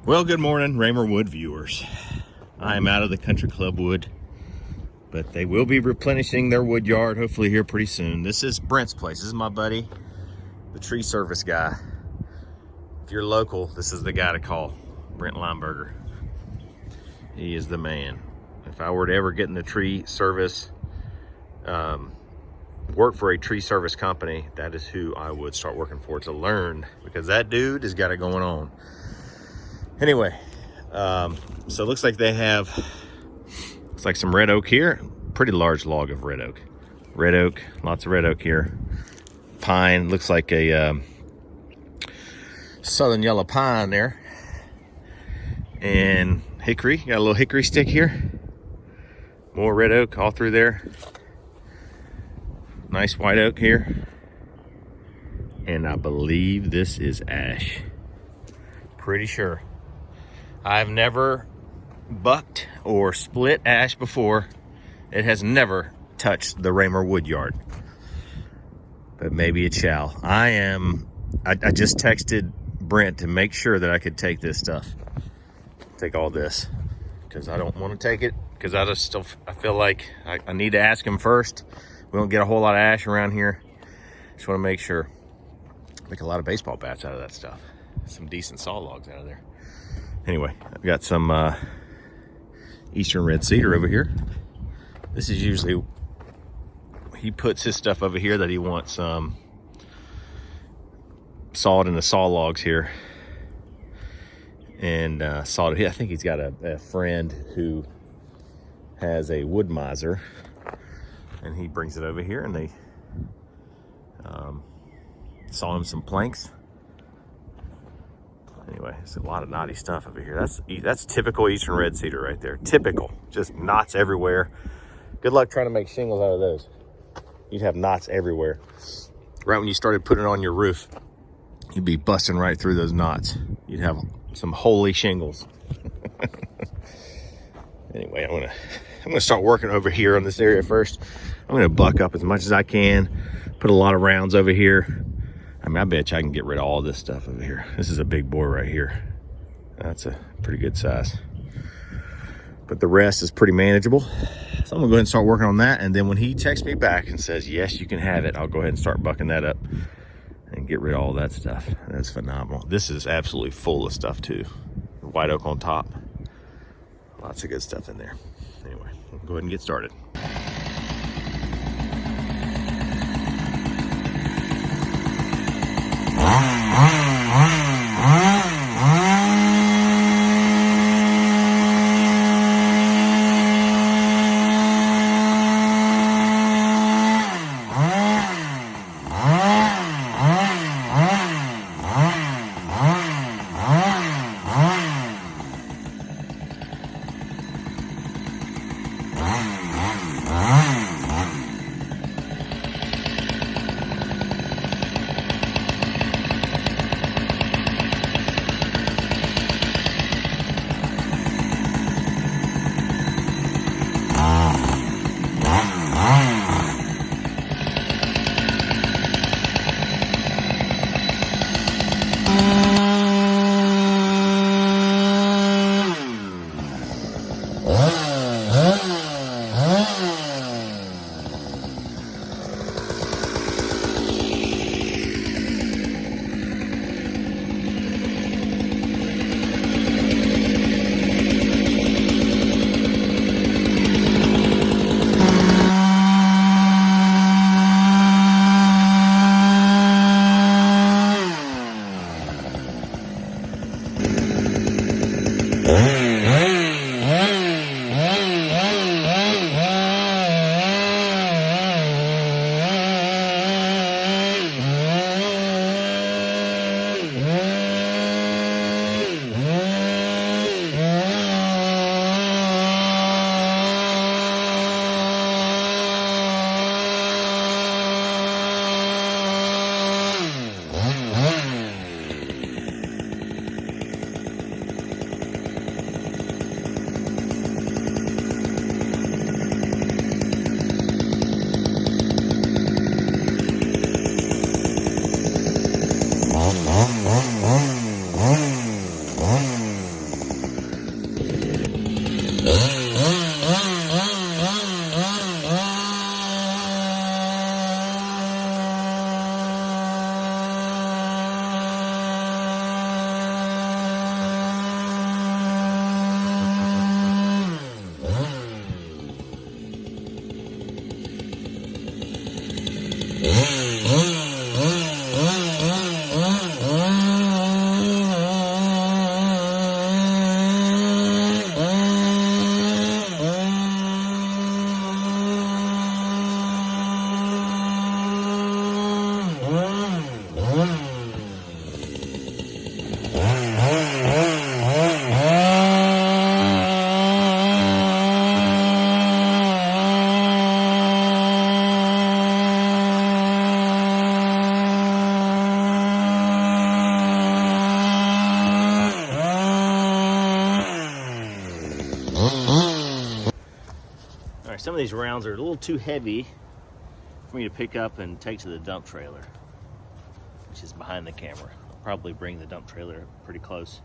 Well, good morning, Raymer Wood viewers. I am out of the Country Club wood, but they will be replenishing their wood yard hopefully here pretty soon. This is Brent's place. This is my buddy, the tree service guy. If you're local, this is the guy to call, Brent Lineberger. He is the man. If I were to ever get in the tree service, work for a tree service company, that is who I would start working for to learn, because that dude has got it going on. Anyway, so it looks like they have, looks like some red oak here. Pretty large log of red oak. Red oak, lots of red oak here. Pine, looks like a southern yellow pine there. And hickory, got a little hickory stick here. More red oak all through there. Nice white oak here. And I believe this is ash. Pretty sure. I've never bucked or split ash before. It has never touched the Raymer wood yard, but maybe it shall. I just texted Brent to make sure that I could take this stuff, take all this, because I don't want to take it, because I feel like I need to ask him first. We don't get a whole lot of ash around here. Just want to make sure. Make a lot of baseball bats out of that stuff. Some decent saw logs out of there. Anyway, I've got some Eastern red cedar over here. This is usually, he puts his stuff over here that he wants sawed in the saw logs here. And sawed, I think he's got a friend who has a wood miser, and he brings it over here and they saw him some planks. Anyway, it's a lot of knotty stuff over here. That's typical Eastern red cedar right there. Typical, just knots everywhere. Good luck trying to make shingles out of those. You'd have knots everywhere. Right when you started putting it on your roof, you'd be busting right through those knots. You'd have some holy shingles. Anyway, I'm gonna start working over here on this area first. I'm gonna buck up as much as I can. Put a lot of rounds over here. I mean, I bet you I can get rid of all this stuff over here. This is a big boy right here. That's a pretty good size. But the rest is pretty manageable. So I'm gonna go ahead and start working on that. And then when he texts me back and says, yes, you can have it, I'll go ahead and start bucking that up and get rid of all that stuff. That's phenomenal. This is absolutely full of stuff too. White oak on top. Lots of good stuff in there. Anyway, we'll go ahead and get started. right, some of these rounds are a little too heavy for me to pick up and take to the dump trailer, which is behind the camera. I'll probably bring the dump trailer pretty close.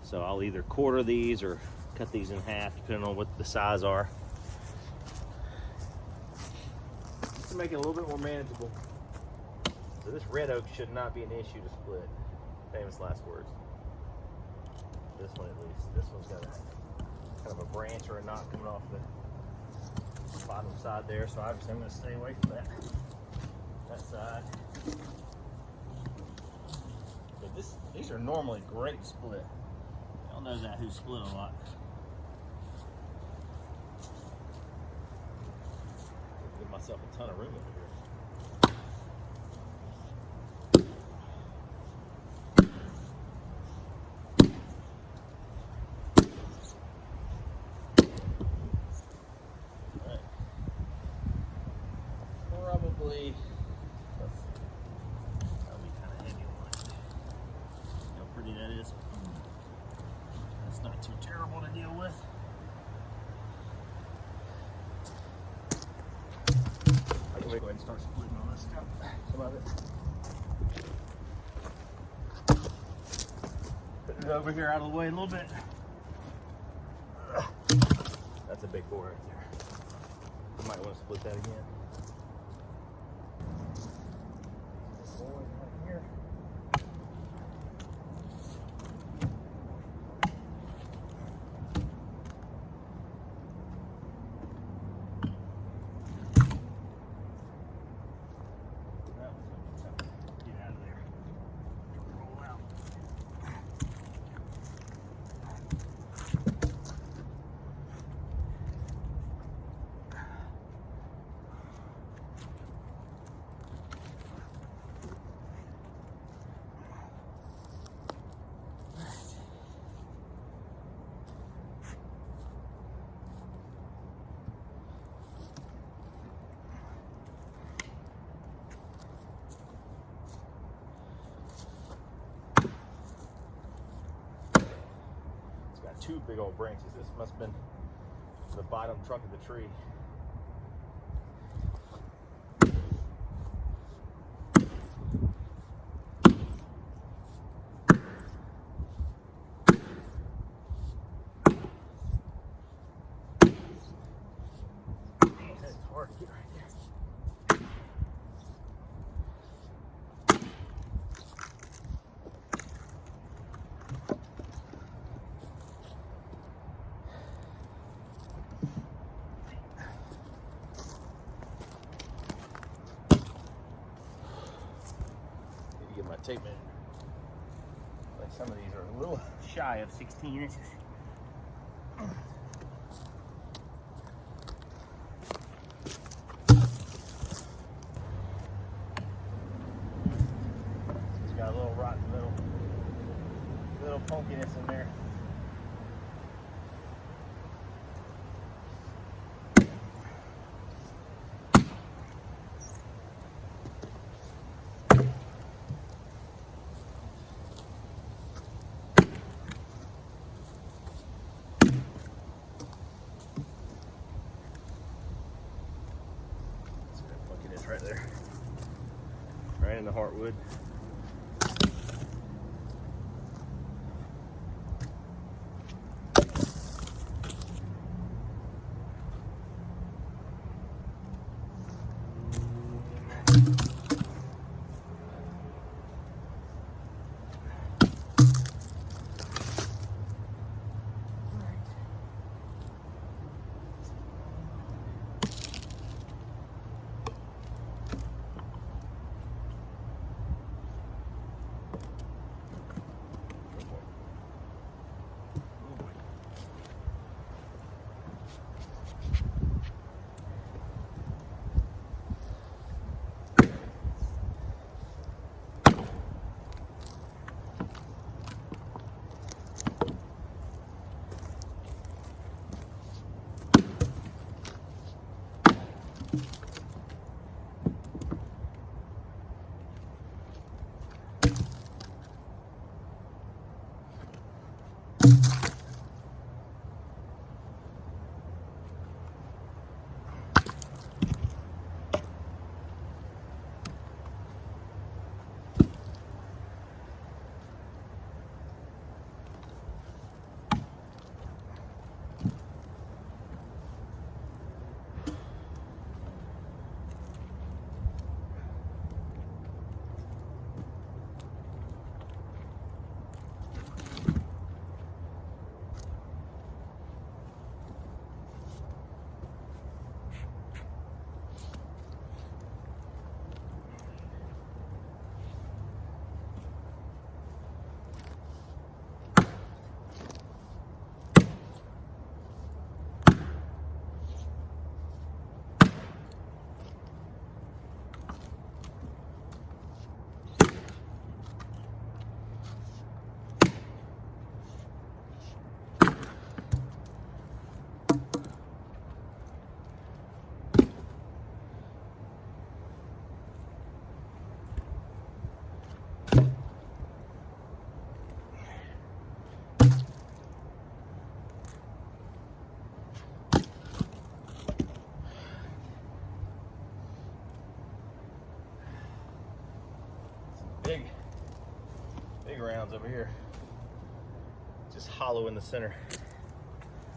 So I'll either quarter these or cut these in half, depending on what the size are, just to make it a little bit more manageable. So this red oak should not be an issue to split. Famous last words. This one at least. This one's got a kind of a branch or a knot coming off the bottom side there, so obviously I'm going to stay away from that side. But these are normally great to split. Y'all know that who split a lot. Give myself a ton of room over here. Probably, let's see, that'll be kind of heavy one. See how pretty that is? That's not too terrible to deal with. I can go ahead and start splitting all this stuff, some of it. Put it over here out of the way a little bit. That's a big board right there. You might want to split that again. Two big old branches. This must have been the bottom trunk of the tree. It's hard to get right there. Get my tape measure. Like some of these are a little shy of 16 inches. It's got a little rotten little punkiness in there. Right there, right in the heartwood. rounds over here. Just hollow in the center.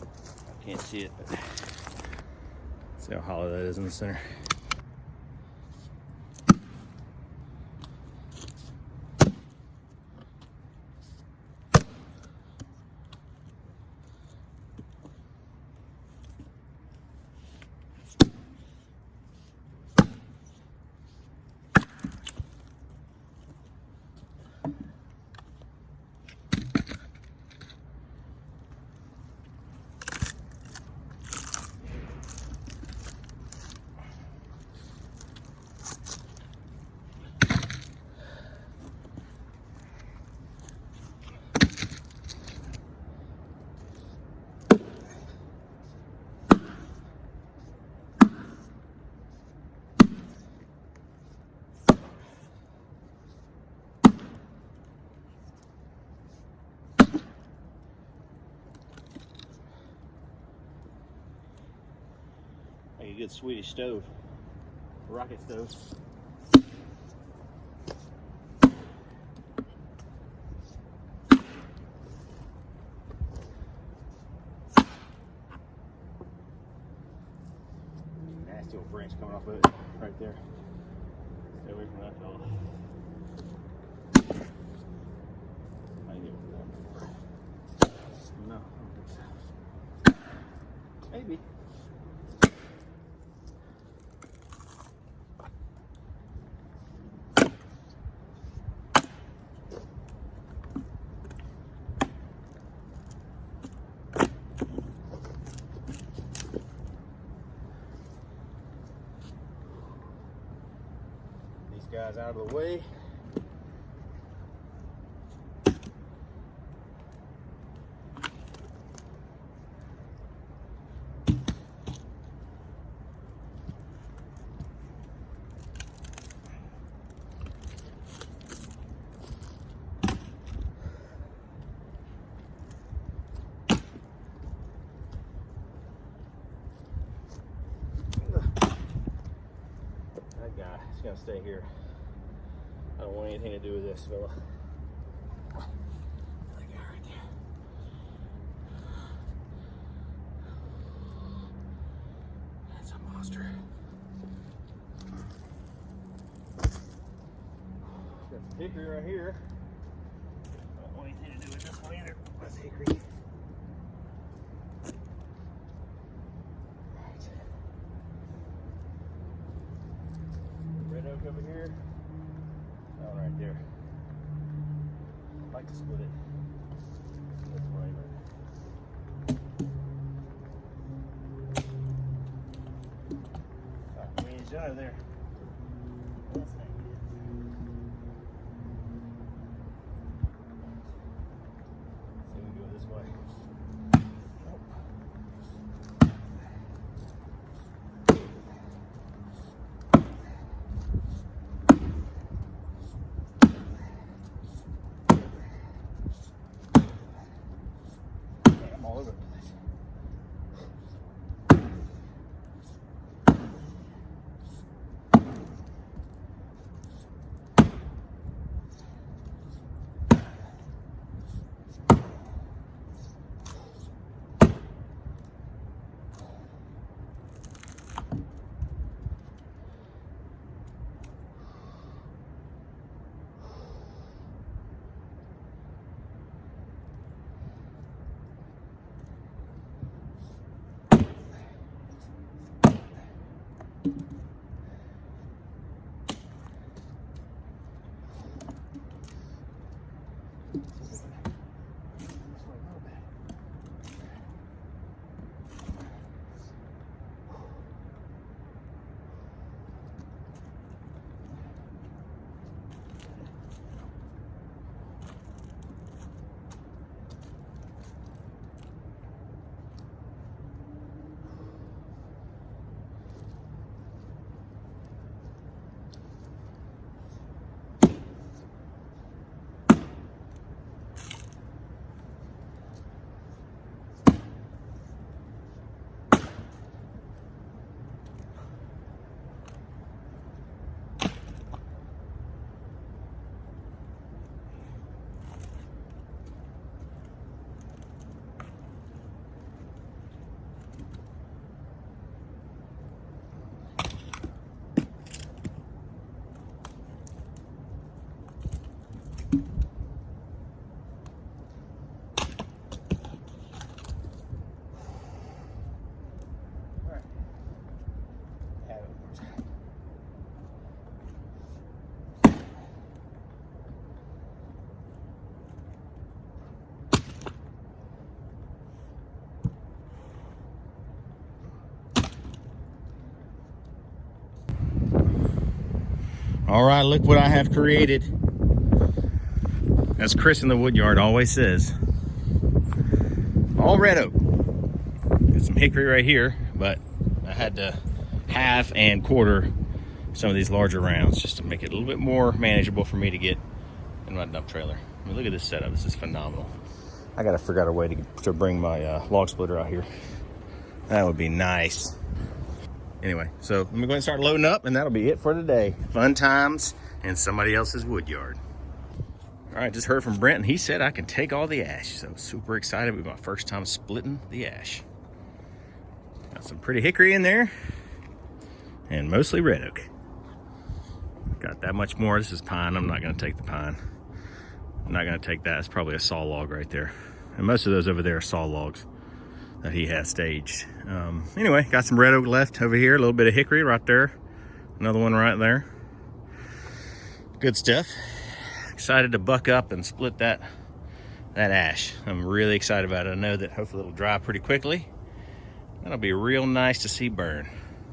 I can't see it, but see how hollow that is in the center. Like a good Swedish stove, rocket stove. Nasty old branch coming off of it right there. Stay away from that fella. Might get one. No, I don't think so. Maybe. Guys out of the way. That guy is gonna stay here. I don't want anything to do with this fella. That guy right there. That's a monster. Got some hickory right here. I don't want anything to do with this one either. That's hickory. Right. Red oak over here. Oh, right there. I'd like to split it. That's flavor. Alright, we need to over there. That's not good. See, we go this way. All over the place. All right, look what I have created. As Chris in the Woodyard always says, all red oak. Got some hickory right here, but I had to half and quarter some of these larger rounds just to make it a little bit more manageable for me to get in my dump trailer. I mean, look at this setup. This is phenomenal. I gotta figure out a way to bring my log splitter out here. That would be nice. Anyway, so I'm gonna go ahead and start loading up, and that'll be it for today. Fun times in somebody else's wood yard. All right, just heard from Brent, and he said I can take all the ash. So super excited. It'll be my first time splitting the ash. Got some pretty hickory in there, and mostly red oak. Got that much more. This is pine. I'm not gonna take the pine. I'm not gonna take that. It's probably a saw log right there. And most of those over there are saw logs that he has staged. Anyway, got some red oak left over here, a little bit of hickory right there, another one right there. Good stuff. Excited to buck up and split that ash. I'm really excited about it. I know that hopefully it'll dry pretty quickly. That'll be real nice to see burn.